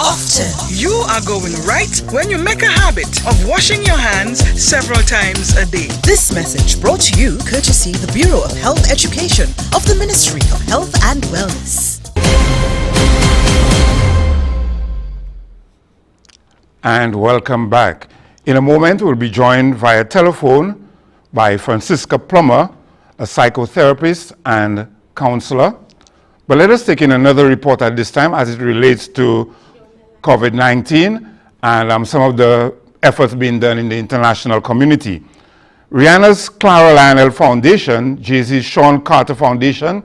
often. You are going right when you make a habit of washing your hands several times a day. This message brought to you courtesy the Bureau of Health Education of the Ministry of Health and Wellness. And welcome back. In a moment, we'll be joined via telephone by Francisca Plummer, a psychotherapist and counselor. But let us take in another report at this time as it relates to COVID-19 and some of the efforts being done in the international community. Rihanna's Clara Lionel Foundation, Jay-Z's Sean Carter Foundation,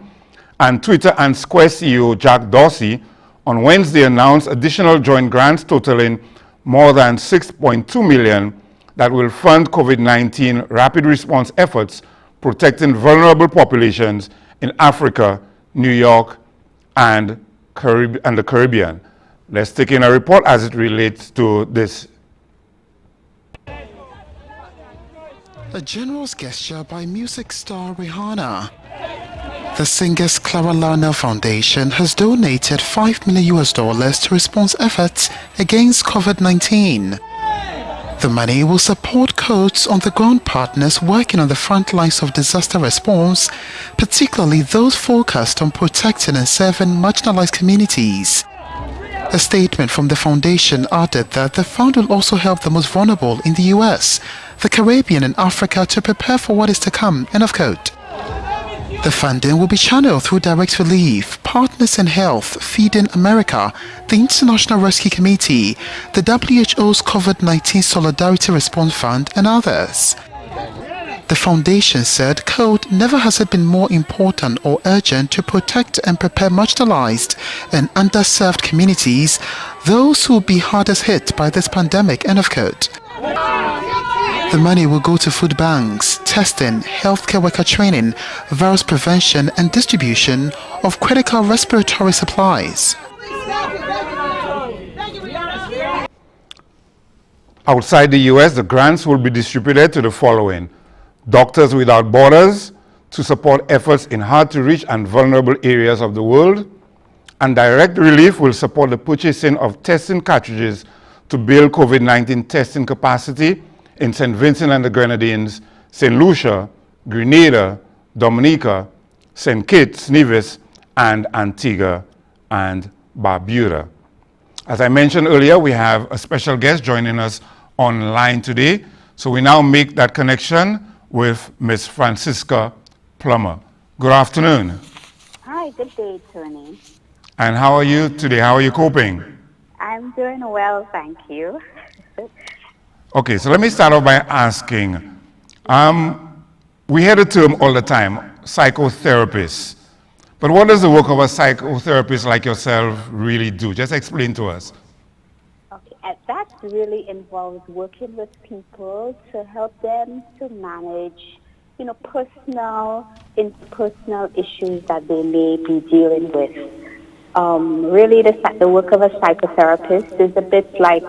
and Twitter and Square CEO Jack Dorsey on Wednesday announced additional joint grants totaling more than $6.2 million that will fund COVID-19 rapid response efforts protecting vulnerable populations in Africa, New York, and the Caribbean. Let's take in a report as it relates to this. A generous gesture by music star Rihanna. The singer's Clara Lionel Foundation has donated $5 million to response efforts against COVID-19. The money will support codes on-the-ground partners working on the front lines of disaster response, particularly those focused on protecting and serving marginalized communities. A statement from the foundation added that the fund will also help the most vulnerable in the US, the Caribbean and Africa to prepare for what is to come, end of quote. The funding will be channeled through Direct Relief, Partners in Health, Feeding America, the International Rescue Committee, the WHO's COVID-19 Solidarity Response Fund, and others. The foundation said, quote, never has it been more important or urgent to protect and prepare marginalized and underserved communities, those who will be hardest hit by this pandemic, end of quote. The money will go to food banks, testing, healthcare worker training, virus prevention and distribution of critical respiratory supplies. Outside the US, the grants will be distributed to the following: Doctors Without Borders to support efforts in hard-to-reach and vulnerable areas of the world, and Direct Relief will support the purchasing of testing cartridges to build COVID-19 testing capacity in St. Vincent and the Grenadines, St. Lucia, Grenada, Dominica, St. Kitts, Nevis, and Antigua and Barbuda. As I mentioned earlier, we have a special guest joining us online today. So we now make that connection with Ms. Francisca Plummer. Good afternoon. Hi, good day, Tony. And how are you today? How are you coping? I'm doing well, thank you. Okay, so let me start off by asking, we hear the term all the time, psychotherapist. But what does the work of a psychotherapist like yourself really do? Just explain to us. Okay, that really involves working with people to help them to manage, personal, interpersonal issues that they may be dealing with. Really, the work of a psychotherapist is a bit like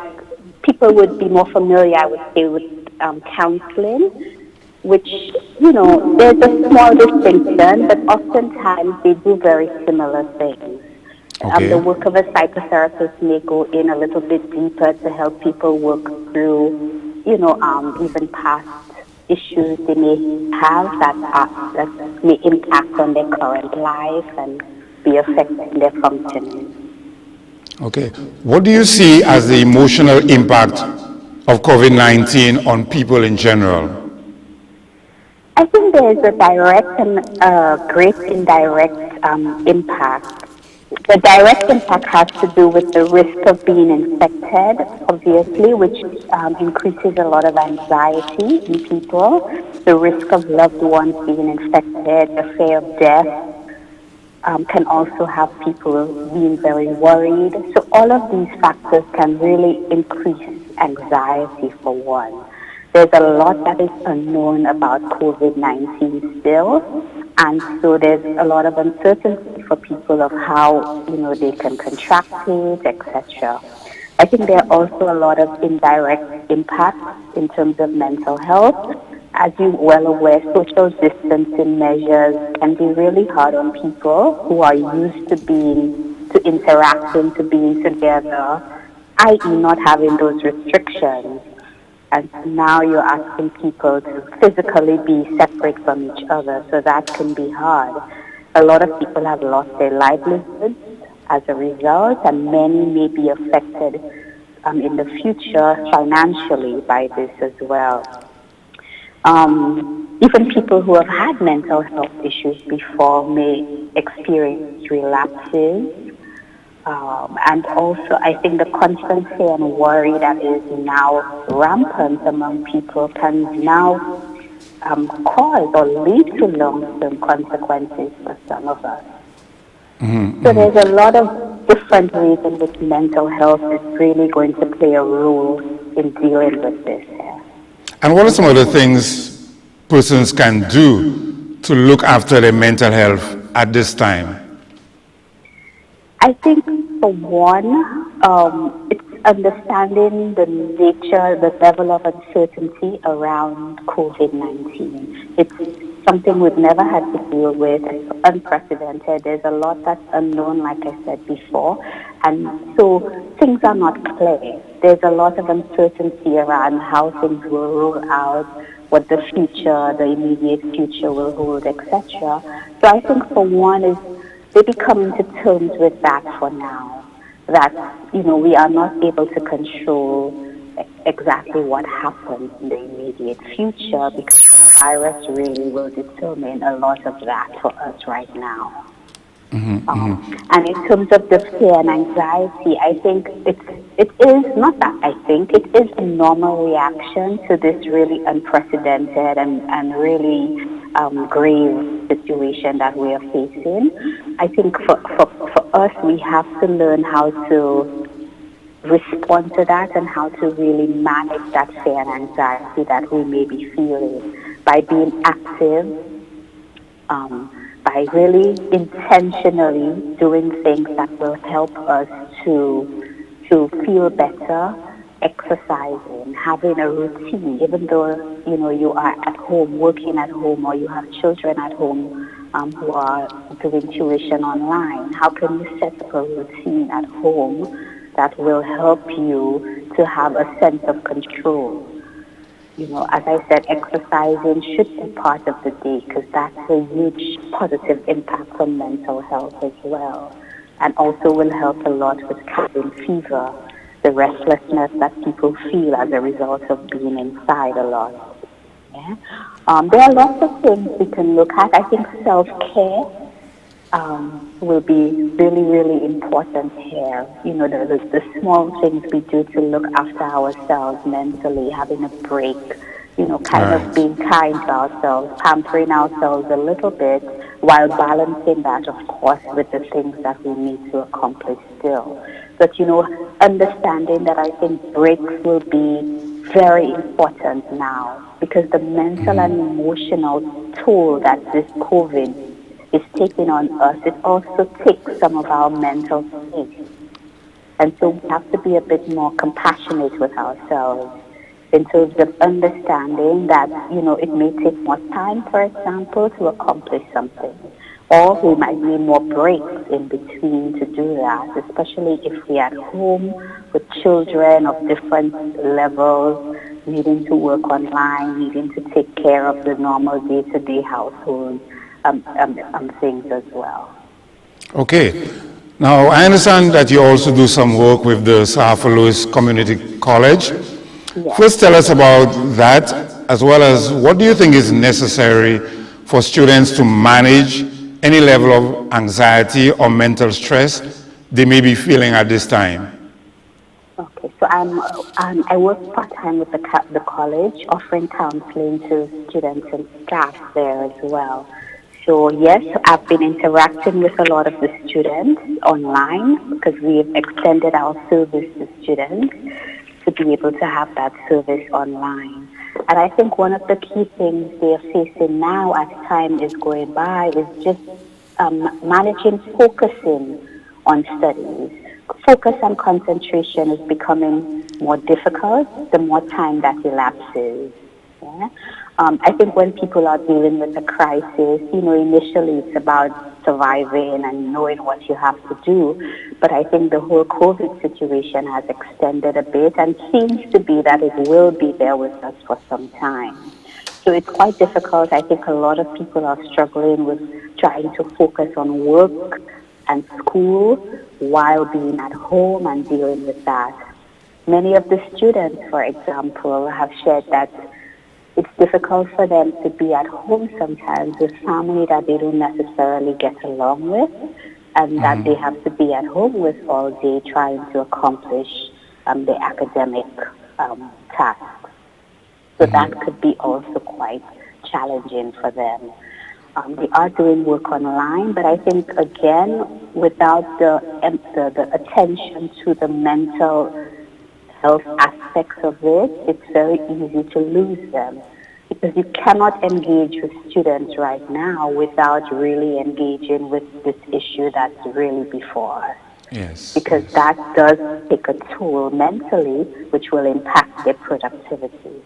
people would be more familiar, I would say, with counseling, which, there's a small distinction, but oftentimes they do very similar things. Okay. The work of a psychotherapist may go in a little bit deeper to help people work through, even past issues they may have that may impact on their current life and be affecting their functioning. Okay. What do you see as the emotional impact of COVID-19 on people in general? I think there is a direct and great indirect impact. The direct impact has to do with the risk of being infected, obviously, which increases a lot of anxiety in people. The risk of loved ones being infected, the fear of death, can also have people being very worried. So all of these factors can really increase anxiety for one. There's a lot that is unknown about COVID-19 still, and so there's a lot of uncertainty for people of how, they can contract it, etc. I think there are also a lot of indirect impacts in terms of mental health. As you're well aware, social distancing measures can be really hard on people who are used to interacting, to being together, i.e. not having those restrictions. And now you're asking people to physically be separate from each other, so that can be hard. A lot of people have lost their livelihoods as a result, and many may be affected in the future financially by this as well. Even people who have had mental health issues before may experience relapses. And also, I think the constant fear and worry that is now rampant among people can now cause or lead to long-term consequences for some of us. So there's a lot of different ways in which mental health is really going to play a role in dealing with this. And what are some of the things persons can do to look after their mental health at this time? I think, for one, it's understanding the nature, the level of uncertainty around COVID-19. It's something we've never had to deal with. It's unprecedented. There's a lot that's unknown, like I said before. And so things are not clear. There's a lot of uncertainty around how things will roll out, what the future, the immediate future will hold, etc. So I think, for one, is maybe coming to terms with that for now, that, we are not able to control exactly what happens in the immediate future, because the virus really will determine a lot of that for us right now. And in terms of the fear and anxiety, I think it is, not that I think, it is a normal reaction to this really unprecedented and really grave situation that we are facing. I think for us, we have to learn how to respond to that and how to really manage that fear and anxiety that we may be feeling by being active, by really intentionally doing things that will help us to feel better, exercising, having a routine, even though, you are at home, working at home, or you have children at home who are doing tuition online. How can you set up a routine at home that will help you to have a sense of control? As I said, exercising should be part of the day, because that's a huge positive impact on mental health as well, and also will help a lot with cabin fever, the restlessness that people feel as a result of being inside a lot. Yeah? There are lots of things we can look at. I think self-care will be really, really important here. The small things we do to look after ourselves mentally, having a break, kind of being kind to ourselves, pampering ourselves a little bit, while balancing that, of course, with the things that we need to accomplish still. But, understanding that I think breaks will be very important now, because the mental and emotional toll that this COVID is taking on us, it also takes some of our mental space. And so we have to be a bit more compassionate with ourselves in terms of understanding that, it may take more time, for example, to accomplish something. Or we might need more breaks in between to do that, especially if we're at home with children of different levels, needing to work online, needing to take care of the normal day-to-day household things as well. Okay. Now, I understand that you also do some work with the Sahara Lewis Community College. Yes. First, tell us about that, as well as what do you think is necessary for students to manage any level of anxiety or mental stress they may be feeling at this time? Okay, so I work part-time with the college, offering counseling to students and staff there as well. So yes, I've been interacting with a lot of the students online, because we've extended our service to students to be able to have that service online. And I think one of the key things they are facing now as time is going by is just managing focusing on studies. Focus and concentration is becoming more difficult the more time that elapses. Yeah? I think when people are dealing with a crisis, initially it's about surviving and knowing what you have to do. But I think the whole COVID situation has extended a bit and seems to be that it will be there with us for some time. So it's quite difficult. I think a lot of people are struggling with trying to focus on work and school while being at home and dealing with that. Many of the students, for example, have shared that it's difficult for them to be at home sometimes with family that they don't necessarily get along with, and that they have to be at home with all day trying to accomplish the academic tasks. So that could be also quite challenging for them. They are doing work online, but I think, again, without the attention to the mental health aspects of it, it's very easy to lose them, because you cannot engage with students right now without really engaging with this issue that's really before us. Yes. Because that does take a toll mentally, which will impact their productivity.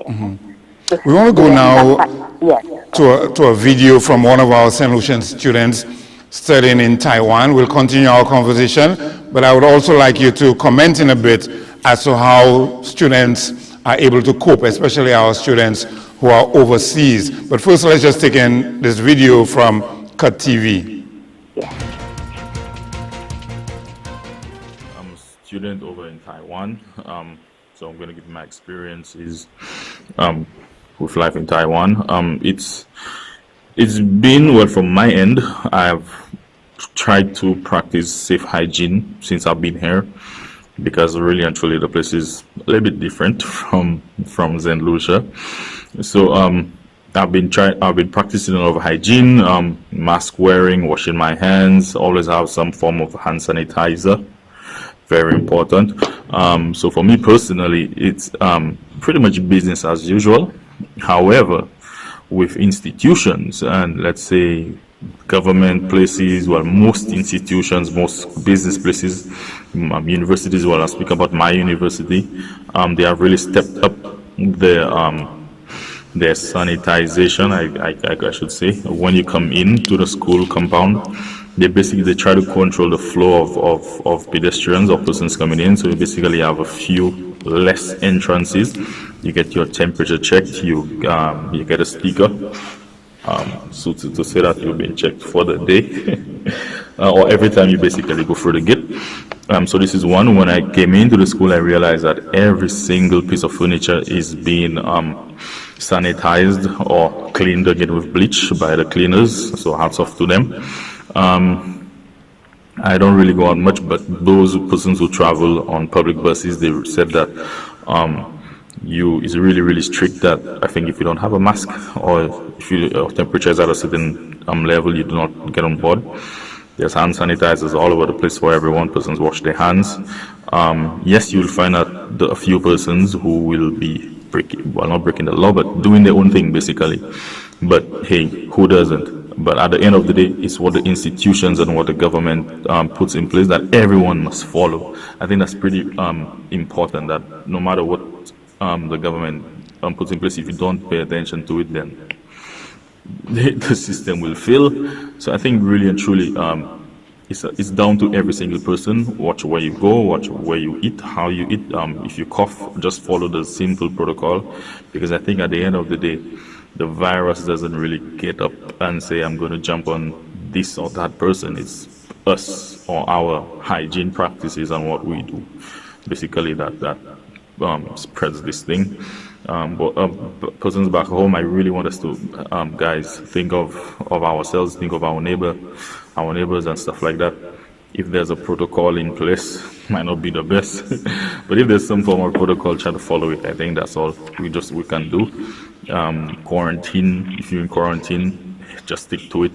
We want to go now yes. to a video from one of our St. Lucian students studying in Taiwan. We'll continue our conversation, but I would also like you to comment in a bit as to how students are able to cope, especially our students who are overseas. But first, let's just take in this video from Cut TV. Yes. I'm a student over in Taiwan, so I'm going to give my experiences with life in Taiwan. It's been, well, from my end, I've tried to practice safe hygiene since I've been here, because really and truly the place is a little bit different from St. Lucia. So I've been practicing a lot of hygiene, mask wearing, washing my hands, always have some form of hand sanitizer, very important. So for me personally, it's pretty much business as usual. However, with institutions and, let's say, government places, well, most institutions, most business places, universities, well, I speak about my university, they have really stepped up their sanitization, I should say. When you come into the school compound, they try to control the flow of pedestrians or persons coming in. So you basically have a few less entrances. You get your temperature checked. You get a sticker, so to say that you've been checked for the day, or every time you basically go through the gate. So this is one. When I came into the school, I realized that every single piece of furniture is being sanitized or cleaned again with bleach by the cleaners. So hats off to them. I don't really go out much, but those persons who travel on public buses, they said that it's really, really strict, that I think if you don't have a mask or if your temperature is at a certain level, you do not get on board. There's hand sanitizers all over the place for everyone. Persons wash their hands. Yes, you'll find out a few persons who will be not breaking the law, but doing their own thing, basically. But hey, who doesn't? But at the end of the day, it's what the institutions and what the government puts in place that everyone must follow. I think that's pretty important, that no matter what the government puts in place, if you don't pay attention to it, then the system will fail. So I think really and truly, it's down to every single person. Watch where you go, watch where you eat, how you eat. If you cough, just follow the simple protocol, because I think at the end of the day, the virus doesn't really get up and say, I'm going to jump on this or that person. It's us or our hygiene practices and what we do, basically, that spreads this thing. But persons back home, I really want us to, guys, think of ourselves, think of our neighbors and stuff like that. If there's a protocol in place, might not be the best, but if there's some form of protocol, try to follow it. I think that's all we can do. Quarantine, if you're in quarantine, just stick to it.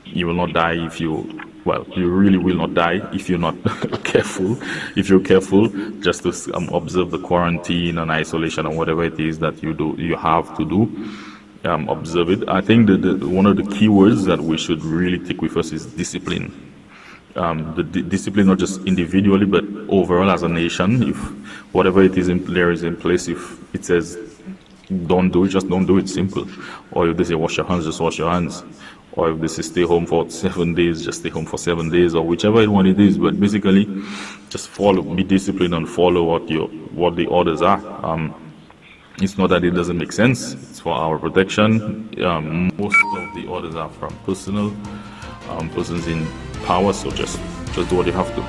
You will not die you really will not die if you're not careful. If you're careful, just to observe the quarantine and isolation and whatever it is that you have to do, observe it. I think that one of the key words that we should really take with us is discipline. The discipline, not just individually, but overall as a nation. If whatever it is there is in place, if it says don't do it, just don't do it, simple. Or if they say wash your hands, just wash your hands. Or if they say stay home for 7 days, just stay home for 7 days, or whichever one it is. But basically, just follow, be disciplined and follow what the orders are. It's not that it doesn't make sense, it's for our protection. Most of the orders are from persons in power, so just do what you have to.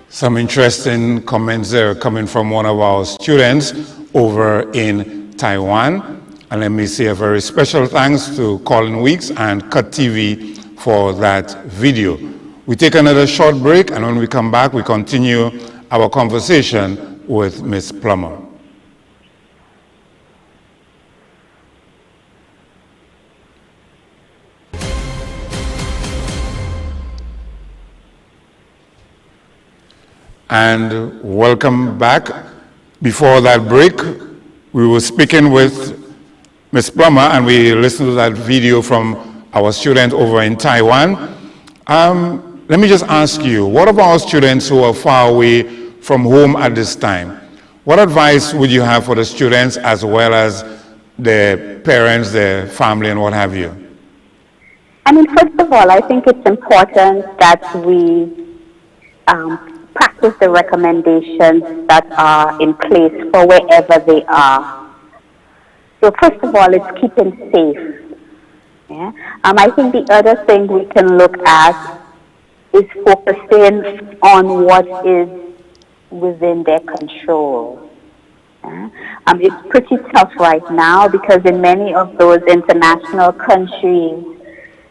Some interesting comments there coming from one of our students over in Taiwan. And let me say a very special thanks to Colin Weeks and Cut TV for that video. We take another short break, and when we come back, we continue our conversation with Ms. Plummer. And welcome back. Before that break, we were speaking with Ms. Plummer, and we listened to that video from our student over in Taiwan. Let me just ask you, what about our students who are far away from home at this time? What advice would you have for the students as well as their parents, their family, and what have you? I mean, first of all, I think it's important that we practice the recommendations that are in place for wherever they are. So first of all, it's keeping safe. Yeah? I think the other thing we can look at is focusing on what is within their control. Yeah? It's pretty tough right now because in many of those international countries,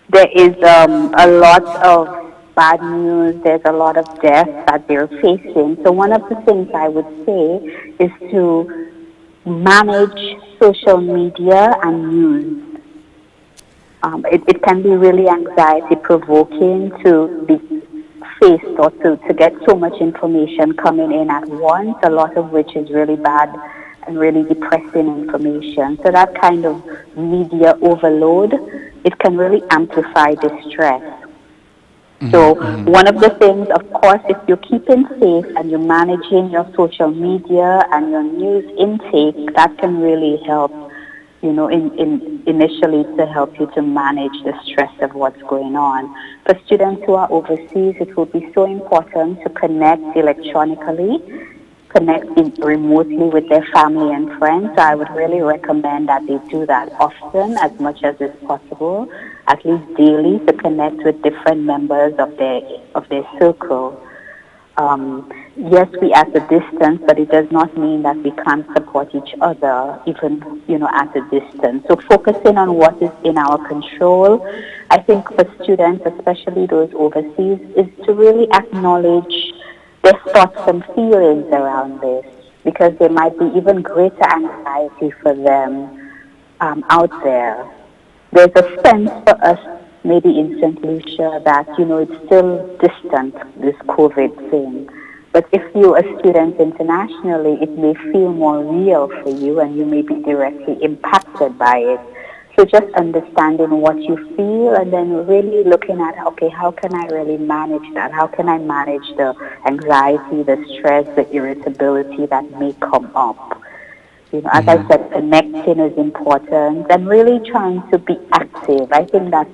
there is a lot of bad news, there's a lot of death that they're facing. So one of the things I would say is to manage social media and news. It can be really anxiety provoking to be faced or to get so much information coming in at once, a lot of which is really bad and really depressing information. So that kind of media overload, it can really amplify distress. So one of the things, of course, if you're keeping safe and you're managing your social media and your news intake, that can really help, you know, initially to help you to manage the stress of what's going on. For students who are overseas, it will be so important to connect electronically, connect remotely with their family and friends. So I would really recommend that they do that often, as much as is possible, at least daily, to connect with different members of their circle. Yes, we at a distance, but it does not mean that we can't support each other, even, you know, at a distance. So focusing on what is in our control, I think for students, especially those overseas, is to really acknowledge their thoughts and feelings around this, because there might be even greater anxiety for them out there. There's a sense for us, maybe in St. Lucia, that, you know, it's still distant, this COVID thing. But if you're a student internationally, it may feel more real for you and you may be directly impacted by it. So just understanding what you feel and then really looking at, okay, how can I really manage that? How can I manage the anxiety, the stress, the irritability that may come up? You know, as I said, connecting is important and really trying to be active. I think that's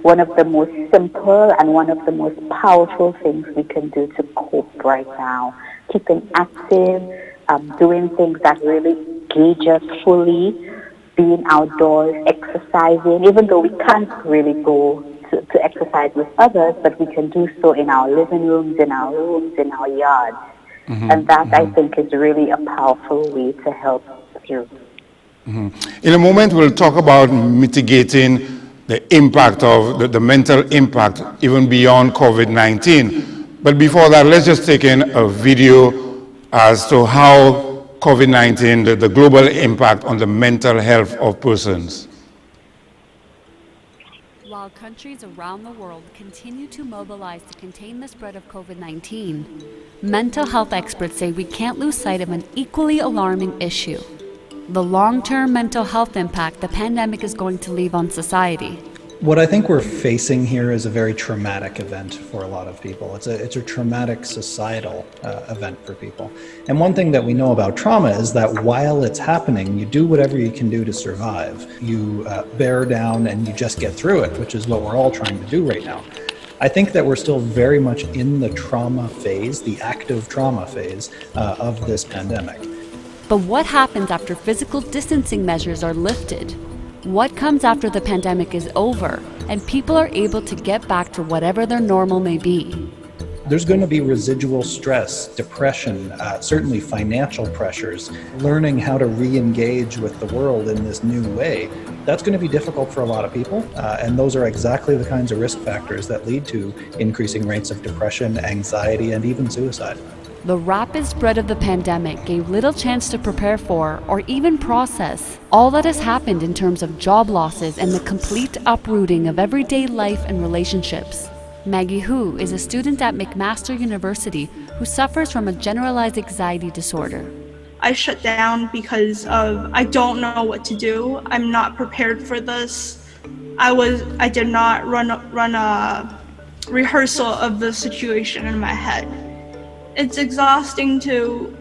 one of the most simple and one of the most powerful things we can do to cope right now. Keeping active, doing things that really gauge us fully, being outdoors, exercising, even though we can't really go to exercise with others, but we can do so in our living rooms, in our rooms, in our yards. And that, I think, is really a powerful way to help you. In a moment, we'll talk about mitigating the impact of the mental impact, even beyond COVID-19. But before that, let's just take in a video as to how COVID-19, the global impact on the mental health of persons. While countries around the world continue to mobilize to contain the spread of COVID-19, mental health experts say we can't lose sight of an equally alarming issue: the long-term mental health impact the pandemic is going to leave on society. What I think we're facing here is a very traumatic event for a lot of people. It's a traumatic societal event for people. And one thing that we know about trauma is that while it's happening, you do whatever you can do to survive. You bear down and you just get through it, which is what we're all trying to do right now. I think that we're still very much in the trauma phase, the active trauma phase of this pandemic. But what happens after physical distancing measures are lifted? What comes after the pandemic is over and people are able to get back to whatever their normal may be? There's going to be residual stress, depression, certainly financial pressures, learning how to re-engage with the world in this new way. That's going to be difficult for a lot of people, and those are exactly the kinds of risk factors that lead to increasing rates of depression, anxiety, and even suicide. The rapid spread of the pandemic gave little chance to prepare for or even process all that has happened in terms of job losses and the complete uprooting of everyday life and relationships. Maggie Hu is a student at McMaster University who suffers from a generalized anxiety disorder. I shut down because of I don't know what to do. I'm not prepared for this. I did not run a rehearsal of the situation in my head. It's exhausting to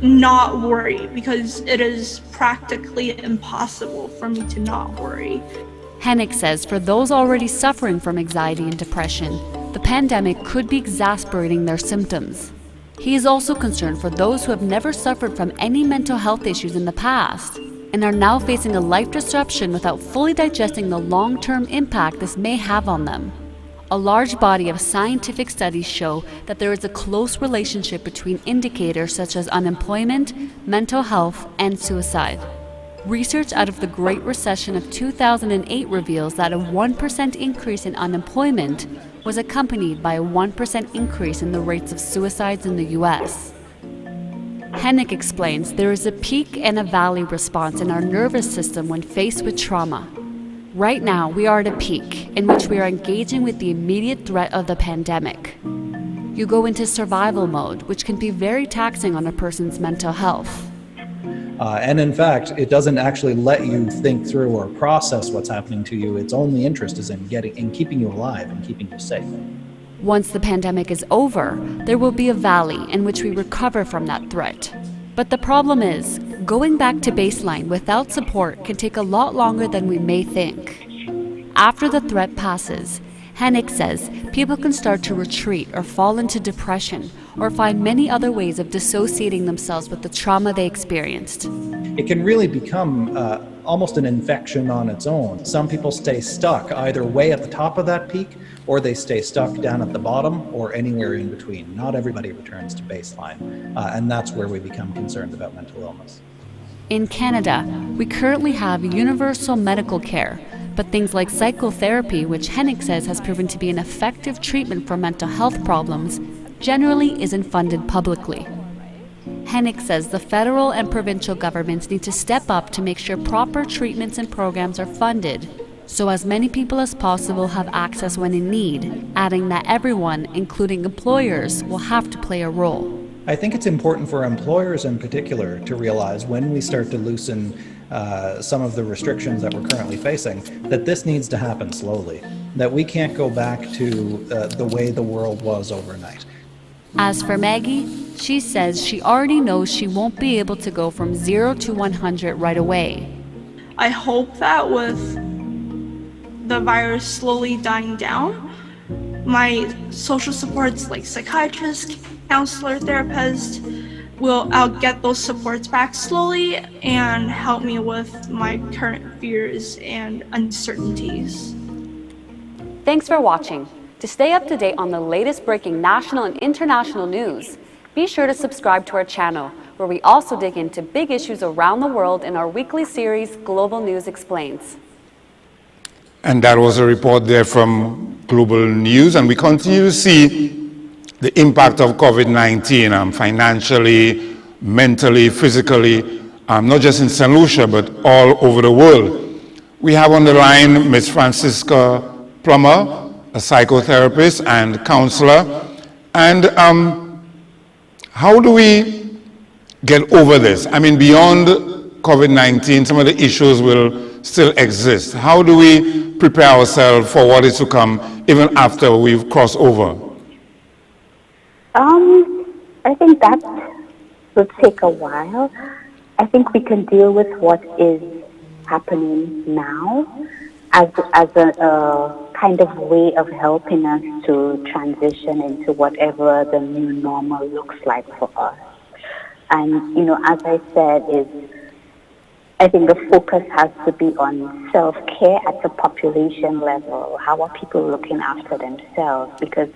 not worry because it is practically impossible for me to not worry. Hennick says for those already suffering from anxiety and depression, the pandemic could be exacerbating their symptoms. He is also concerned for those who have never suffered from any mental health issues in the past and are now facing a life disruption without fully digesting the long-term impact this may have on them. A large body of scientific studies show that there is a close relationship between indicators such as unemployment, mental health, and suicide. Research out of the Great Recession of 2008 reveals that a 1% increase in unemployment was accompanied by a 1% increase in the rates of suicides in the US. Hennick explains there is a peak and a valley response in our nervous system when faced with trauma. Right now, we are at a peak in which we are engaging with the immediate threat of the pandemic. You go into survival mode, which can be very taxing on a person's mental health. And in fact, it doesn't actually let you think through or process what's happening to you. Its only interest is in keeping you alive and keeping you safe. Once the pandemic is over, there will be a valley in which we recover from that threat. But the problem is, going back to baseline without support can take a lot longer than we may think. After the threat passes, Hennick says people can start to retreat or fall into depression or find many other ways of dissociating themselves with the trauma they experienced. It can really become almost an infection on its own. Some people stay stuck either way at the top of that peak, or they stay stuck down at the bottom, or anywhere in between. Not everybody returns to baseline, and that's where we become concerned about mental illness. In Canada, we currently have universal medical care, but things like psychotherapy, which Hennick says has proven to be an effective treatment for mental health problems, generally isn't funded publicly. Hennick says the federal and provincial governments need to step up to make sure proper treatments and programs are funded, so as many people as possible have access when in need, adding that everyone, including employers, will have to play a role. I think it's important for employers in particular to realize when we start to loosen some of the restrictions that we're currently facing, that this needs to happen slowly, that we can't go back to the way the world was overnight. As for Maggie, she says she already knows she won't be able to go from 0 to 100 right away. I hope that with the virus slowly dying down, my social supports like psychiatrist, counselor, therapist, I'll get those supports back slowly and help me with my current fears and uncertainties. Thanks for watching. To stay up to date on the latest breaking national and international news, be sure to subscribe to our channel, where we also dig into big issues around the world in our weekly series, Global News Explains. And that was a report there from Global News, and we continue to see the impact of COVID-19 financially, mentally, physically, not just in St. Lucia, but all over the world. We have on the line Ms. Francisca Plummer, a psychotherapist and counselor. And how do we get over this? I mean, beyond COVID-19, some of the issues will still exists? How do we prepare ourselves for what is to come even after we've crossed over? I think that will take a while. I think we can deal with what is happening now as a kind of way of helping us to transition into whatever the new normal looks like for us. And, as I said, I think the focus has to be on self-care at the population level. How are people looking after themselves? Because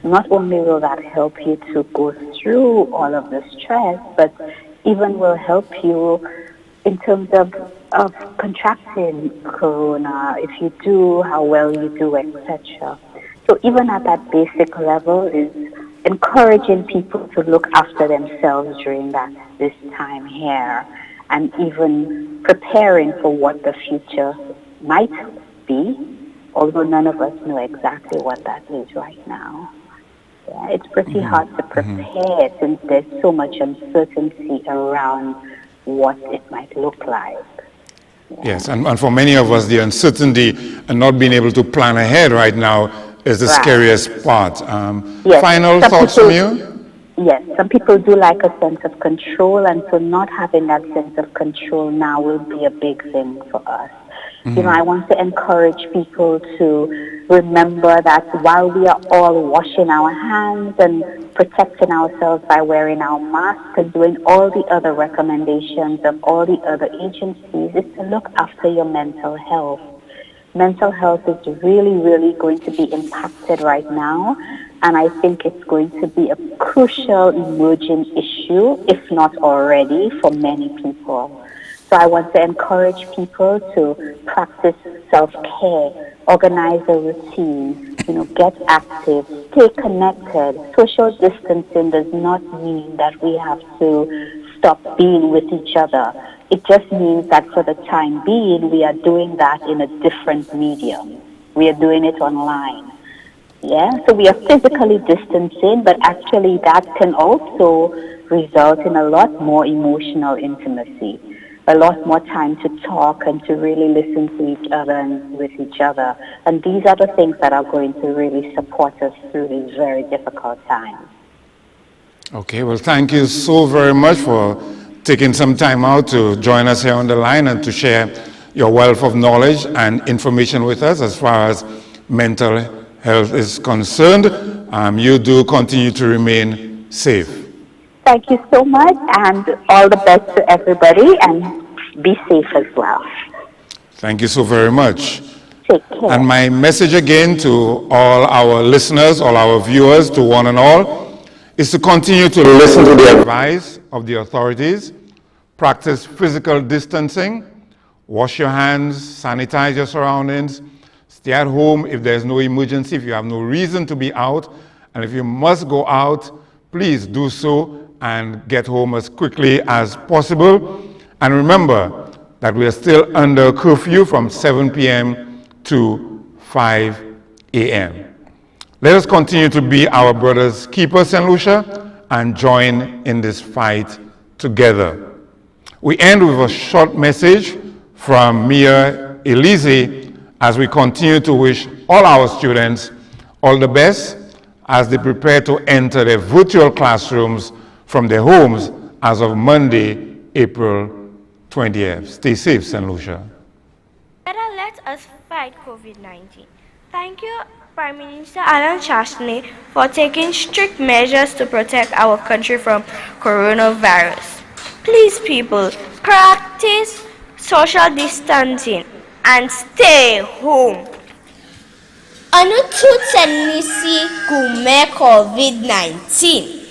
not only will that help you to go through all of the stress, but even will help you in terms of contracting corona, if you do, how well you do, etc. So even at that basic level is encouraging people to look after themselves during this time here, and even preparing for what the future might be, although none of us know exactly what that is right now. Yeah, it's pretty hard to prepare since there's so much uncertainty around what it might look like. Yeah. Yes, and for many of us, the uncertainty and not being able to plan ahead right now is the scariest part. Yes. Final thoughts from you? Yes, some people do like a sense of control, and so not having that sense of control now will be a big thing for us. I want to encourage people to remember that while we are all washing our hands and protecting ourselves by wearing our masks and doing all the other recommendations of all the other agencies, is to look after your mental health. Mental health is really, really going to be impacted right now, and I think it's going to be a crucial emerging issue, if not already, for many people. So I want to encourage people to practice self-care, organize a routine, get active, stay connected. Social distancing does not mean that we have to stop being with each other. It just means that for the time being, we are doing that in a different medium. We are doing it online. Yeah, so we are physically distancing, but actually that can also result in a lot more emotional intimacy, a lot more time to talk and to really listen to each other and with each other. And these are the things that are going to really support us through these very difficult times. Okay, well, thank you so very much for taking some time out to join us here on the line and to share your wealth of knowledge and information with us as far as mental health is concerned. You do continue to remain safe. Thank you so much, and all the best to everybody, and be safe as well. Thank you so very much. Take care. And my message again to all our listeners, all our viewers, to one and all, is to continue to listen to the advice of the authorities, practice physical distancing, wash your hands, sanitize your surroundings, stay at home if there's no emergency, if you have no reason to be out, and if you must go out, please do so and get home as quickly as possible. And remember that we are still under curfew from 7 p.m. to 5 a.m. Let us continue to be our brothers' keepers, St. Lucia, and join in this fight together. We end with a short message from Mia Elise as we continue to wish all our students all the best as they prepare to enter their virtual classrooms from their homes as of Monday, April 20th. Stay safe, St. Lucia. Let us fight COVID-19. Thank you, Prime Minister Alan Chastney, for taking strict measures to protect our country from coronavirus. Please, people, practice social distancing and stay home. Anututsenisi kume COVID-19.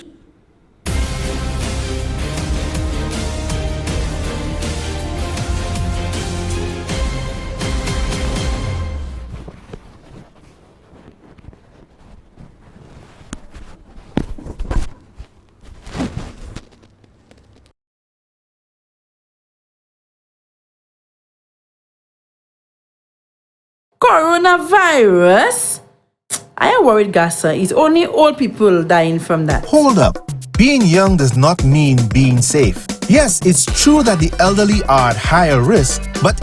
Coronavirus? I am worried, Gassa. It's only old people dying from that. Hold up. Being young does not mean being safe. Yes, it's true that the elderly are at higher risk, but